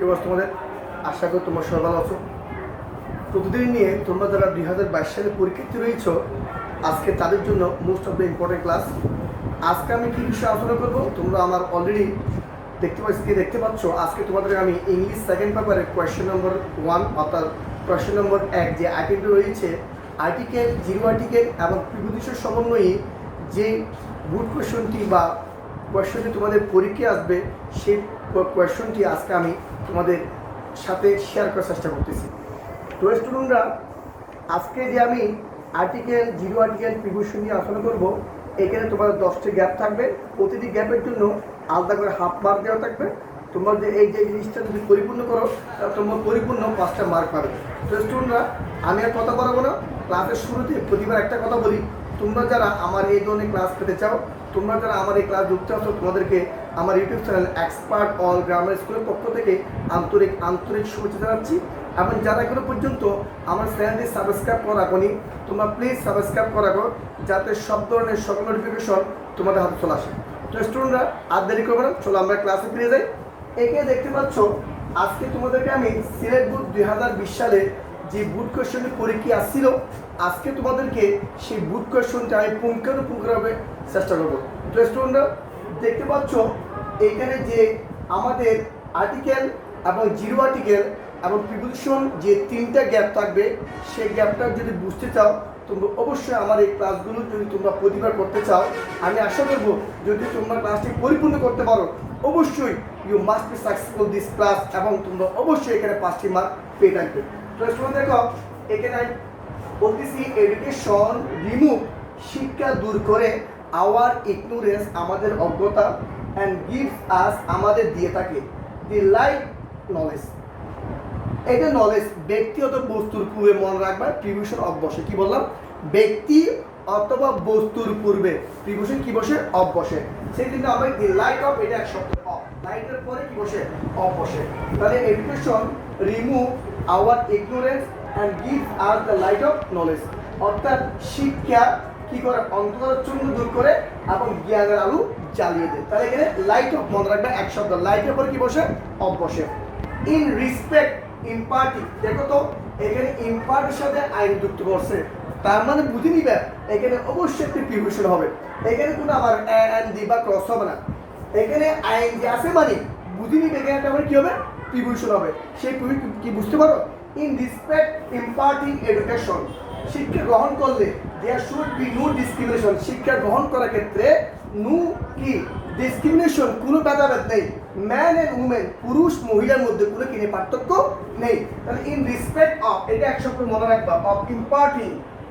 কি অবস্থা তোমাদের? আশা করি তোমরা সবাই ভালো আছো। প্রতিদিন নিয়ে তোমরা যারা 2022 সালে পরীক্ষার্থী রয়েছ, আজকে তাদের জন্য most of the important class. আজকে আমি কী বিষয়ে আলোচনা করবো তোমরা আমার অলরেডি দেখতে পাচ্ছ। আজকে তোমাদের আমি ইংলিশ সেকেন্ড পেপারের কোয়েশ্চেন নম্বর 1 অর্থাৎ কোয়েশ্চেন নম্বর 1 যে আইটেমটি রয়েছে আর্টিকেল, জিরো আর্টিকেল এবং প্রিপোজিশন সমন্বয়ে যে গুড কোয়েশ্চনটি বা কোয়েশ্চনটি তোমাদের পরীক্ষায় আসবে, সেই কোয়েশ্চনটি আজকে আমি তোমাদের সাথে শেয়ার করার চেষ্টা করতেছি। তো স্টুডেন্টরা, আজকে যে আমি আর্টিকেল, জিরো আর্টিকেল, প্রিপোজিশন নিয়ে আলোচনা করবো, এখানে তোমাদের 10টি গ্যাপ থাকবে। প্রতিটি গ্যাপের জন্য আলাদা করে হাফ মার্ক দেওয়া থাকবে। তোমরা যে এই যে জিনিসটা যদি পরিপূর্ণ করো, তোমরা পরিপূর্ণ 5টা মার্ক পাবে। তো স্টুডেন্টরা, আমি আর কথা বলবো না, ক্লাসের শুরুতে প্রতিবার একটা কথা বলি, তোমরা যারা আমার এই ধরনের ক্লাস পেতে চাও, তোমরা যারা আমার এই ক্লাস যুক্ত আছো, তোমাদেরকে আমার YouTube channel expert all grammar স্কুলের পক্ষ থেকে আন্তরিক শুভেচ্ছা জানাচ্ছি। এবং যারা এখনো পর্যন্ত আমার চ্যানেলটি সাবস্ক্রাইব করা রাখোনি, তোমরা প্লিজ সাবস্ক্রাইব করা রাখো, যাতে সব ধরনের সকল নোটিফিকেশন তোমাদের হাতে চলে আসে। তো স্টুডেন্টরা, আর দেরি করবো না, চলো আমরা ক্লাসে ফিরে যাই। এখানে দেখতে পাচ্ছ, আজকে তোমাদেরকে আমি সিলেট বুক 2020 সালে যে বুট কোয়েশ্চনটি পরীক্ষা আসছিল, আজকে তোমাদেরকে সেই বুট কোয়েশ্চনটা আমি পুঙ্খানুপুঙ্খভাবে চেষ্টা করবো। তো স্টুডেন্টরা, দেখতে পাচ্ছ এইখানে যে আমাদের আর্টিকেল এবং জিরো আর্টিকেল এবং প্রিপোজিশন যে 3টা গ্যাপ থাকবে, সেই গ্যাপটা যদি বুঝতে চাও, তোমরা অবশ্যই আমার এই ক্লাসগুলো যদি তোমরা প্রতিবার করতে চাও, আমি আশা করব যদি তোমরা ক্লাসটি পরিপূর্ণ করতে পারো, অবশ্যই you must be successful this class, এবং তোমরা অবশ্যই এখানে 5টি মার্ক পেয়ে থাকবে। তো তোমরা দেখো, এখানে বলতেছি এডুকেশন রিমুভ, শিক্ষা দূর করে, আওয়ার ইগনোরেন্স, আমাদের অজ্ঞতা, অ্যান্ড গিভস আস, আমাদের দিয়ে থাকে, দি লাইট নলেজ। এটা নলেজ ব্যক্তি অথবা বস্তুর পূর্বে, মনে রাখবা প্রিপোজিশন অফ বসে। কি বললাম? ব্যক্তি অথবা বস্তুর পূর্বে প্রিপোজিশন কি বসে? অফ বসে। সেই জন্য আমরা দি লাইট অফ, এটা এক শব্দ অফ, লাইটের পরে কি বসে? অফ বসে। তাহলে education remove hour ignorance and give us the light off knowledge, অর্থাৎ শিক্ষা কি করে? অন্ধকারাচ্ছন্ন দূর করে এবং জ্ঞানের আলো জ্বালিয়ে দেয়। তাহলে এখানে লাইট অফ, মনে রাখবে এক শব্দ, লাইটের পরে কি বসে? অফ বসে। ইন রেসপেক্ট ইম্পার্টি, দেখো তো এখানে ইম্পার্টির সাথে আইন যুক্ত করছে, তার মানে বুঝে নিবে এখানে অবশ্যই একটি প্রিপোজিশন হবে। এখানে কোনো আবার এন্ড দি বা ক্রস হবে না, এখানে আইন যে আছে মানে বুঝে নিবে এখানে একটা কি হবে? প্রিপোজিশন হবে। সেই কি বুঝতে পারো? ইন রেসপেক্ট ইম্পার্টিং এডুকেশন, শিক্ষা গ্রহণ করলে there should be no discrimination, শিক্ষা গ্রহণ করার ক্ষেত্রে নো কি ডিসক্রিমিনেশন, কোনো ভেদাভেদ নেই। ম্যান অ্যান্ড উমেন, পুরুষ মহিলার মধ্যে কোনো কিনে পার্থক্য নেই। তাহলে ইন রেসপেক্ট অফ, এটা এক শব্দ মনে রাখবা, অফ ইম্পার্টিং,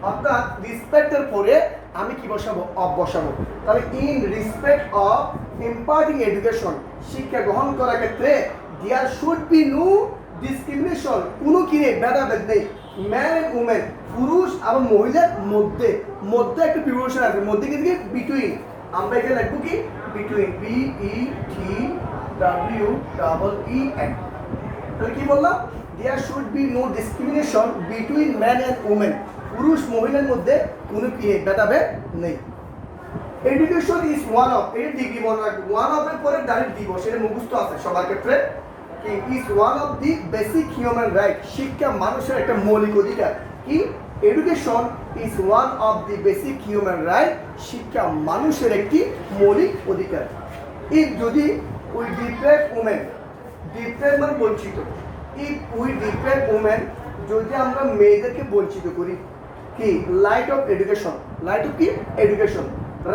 অর্থাৎ রেসপেক্টের পরে আমি কি বসাবো? অফ বসাবো। তাহলে in respect of imparting education, শিক্ষা গ্রহণ করার ক্ষেত্রে there should be no discrimination, কোনো কিনে ভেদাভেদ নেই। ম্যান অ্যান্ড উমেন, পুরুষ এবং মহিলার মধ্যে, মধ্যে একটা প্রিপোজিশন আছে, মধ্যে কি দিকে? বিটুইন। আমরা এখানে লিখবো কি? Between, BETWEEN। তাহলে কি বললাম? There should be no discrimination between man and women, পুরুষ মহিলার মধ্যে কোনো কি ভেদাভেদ নেই। এডুকেশন ইজ ওয়ান অফ, এর ডিগ্রি মনে রাখবে, ওয়ান অফ এর পরে ডাইরেক্ট দিব, সেটা মুখস্থ আছে সবার ক্ষেত্রে। কি? Is one of the basic human right, শিক্ষা মানুষের একটা মৌলিক অধিকার। কি? Education is one of the basic human right, শিক্ষা মানুষের একটি মৌলিক অধিকার। ইফ যদি উই ডিপ্রাইভ উমেন, ডিপ্রাইভ মানে বঞ্চিত, ইফ উই ডিপ্রাইভ উমেন, যদি আমরা মেয়েদেরকে বঞ্চিত করি, কি? Light off education, light off কি? এডুকেশন।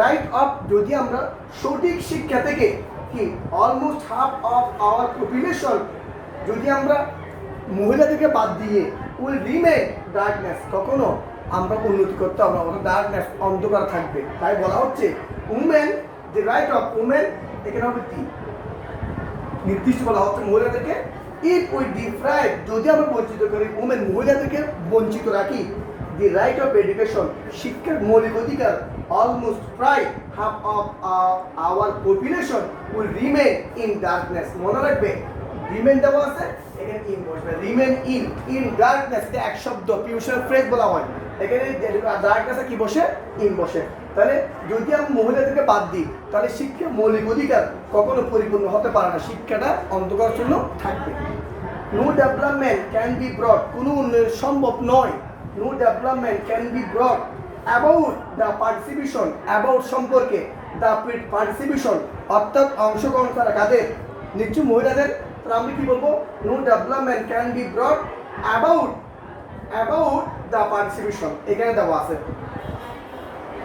রাইট অফ, যদি আমরা সঠিক শিক্ষা থেকে কি? Almost half of our population, যদি আমরা মহিলাদেরকে বাদ দিয়ে উইল রিমেইন ডার্কনেস, তখনও আমরা উন্নতি করতে হবে, আমরা ডার্কনেস, অন্ধকার থাকবে। তাই বলা হচ্ছে women, the right of women, এখানে হবে কি? নির্দিষ্ট বলা হচ্ছে মহিলাদেরকে। ইফ উই ডিপ্রাইভ, যদি আমরা বঞ্চিত করি উমেন, মহিলাদেরকে বঞ্চিত রাখি, দি রাইট অফ এডুকেশন, শিক্ষার মৌলিক অধিকার, অলমোস্ট প্রায় half of our population will remain in darkness. মনে রাখবে রিমেইন দেওয়া আছে, এখানে ইন বসবে, রিমেইন ইন ডার্কনেস, এটা এক শব্দ, প্রিপোজিশনাল ফ্রেজ বলা হয়। এখানে ডার্কনেসে কি বসে? ইন বসে। তাহলে যদি আমি মহিলাদেরকে বাদ দিই তাহলে শিক্ষা মৌলিক অধিকার কখনো পরিপূর্ণ হতে পারে না, শিক্ষাটা অন্ধকার জন্য থাকবে। No development can be brought, কোনো উন্নয়ন সম্ভব নয়। No development can be broad about the participation, about সম্পর্কে, দ্য পার্টিসিপেশন অর্থাৎ অংশগ্রহণ করা কাদের, নিশ্চয় মহিলাদের। তাহলে আমি কি বলবো, no development can be broad about the participation, এখানে দেওয়া আছে।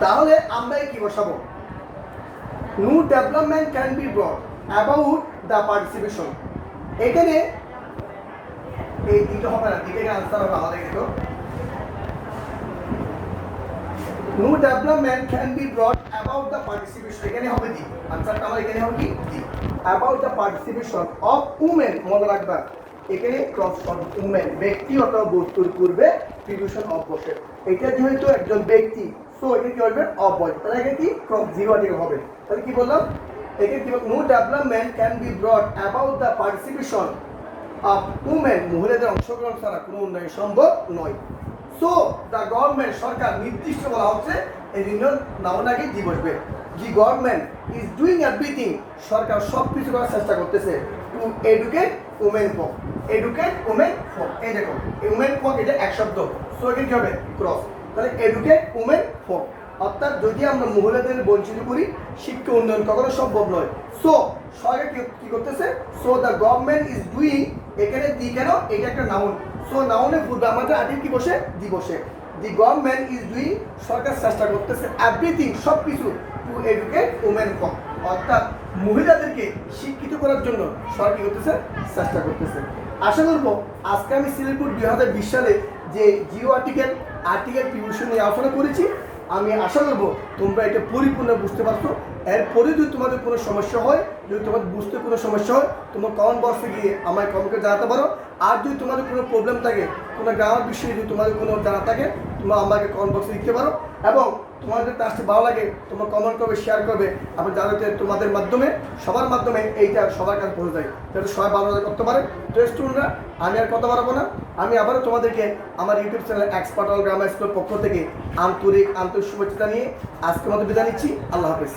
তাহলে আমরা কি বসাবো, no development can be broad about the participation. এখানে এই দিকে হবে না, দিকে আনসার হবে আমাদের। দেখো no development can be broad about the participation, এখানে হবে দি, আনসারটা আমার এখানে হবে কি the, about the participation of women. মনে রাখবা এখানে ক্রস অফ উমেন, ব্যক্তি অথবা বস্তুর পূর্বে প্রিপোজিশন অফ বসে। এটা যেহেতু একজন ব্যক্তি, সো এটা কি হবে অফ বয়, তাহলে এখানে কি ক্রস জিরো দিয়ে হবে। তাহলে কি বললাম, এখানে কি no development can be broad about the participation of women, মহিলাদের অংশগ্রহণ ছাড়া কোনো উন্নয়ন সম্ভব নয়। সো দ্য গভর্নমেন্ট, সরকার নির্দিষ্ট বলা হচ্ছে এই ইউনিয়ন নাউন আগে দি বসবে। The government is doing everything, সরকার সব কিছু করার চেষ্টা করতেছে to educate women for, educate women for. এই দেখো উমেন ফর এটা এক শব্দ, সো এখানে কি হবে ক্রস, তাহলে এডুকেট উমেন ফর। অর্থাৎ যদি আমরা মহিলাদের বঞ্চিত করি শিক্ষা উন্নয়ন কখনো সম্ভব নয়। সো সরকার কি করতেছে, so the government is doing, এখানে দি কেন, এটা একটা নাউন, সো নাউনের পূর্বে আমাদের আগে কি বসে দি বসে। দি গভর্নমেন্ট ইজ ডুইং, সরকার চেষ্টা করতেছে এভরিথিং সব কিছু টু এডুকেট উমেন ফর, অর্থাৎ মহিলাদেরকে শিক্ষিত করার জন্য সরকার কি করতেছে, চেষ্টা করতেছে। আশা করবো আজকে আমি সিলেটপুর 2020 সালে যে জিও আর্টিকেল প্রিপোজিশন নিয়ে আলোচনা করেছি, আমি আশা করবো তোমরা এটা পরিপূর্ণ বুঝতে পারছো। এরপরে যদি তোমাদের কোনো সমস্যা হয়, যদি তোমাদের বুঝতে কোনো সমস্যা হয়, তোমরা কমেন্ট বক্সে গিয়ে আমায় কমেন্টে জানাতে পারো। আর যদি তোমাদের কোনো প্রবলেম থাকে, কোনো গ্রামার বিষয়ে যদি তোমাদের কোনো জানা থাকে, তোমরা আমাকে কমেন্ট বক্সে লিখতে পারো। এবং তোমাদের কাজটি ভালো লাগে তোমরা কমেন্ট করবে, শেয়ার করবে, এবং যাতে তোমাদের মাধ্যমে সবার মাধ্যমে এইটা সবার কাছে পৌঁছে যায়, যাতে সবাই ভালো করতে পারে। তো স্টুডেন্টরা, আমি আর কথা বাড়াবো না, আমি আবারও তোমাদেরকে আমার YouTube channel expert all grammar স্কুলের পক্ষ থেকে আন্তরিক শুভেচ্ছা নিয়ে আজকের মতো বিদায় নিচ্ছি। আল্লাহ হাফেজ।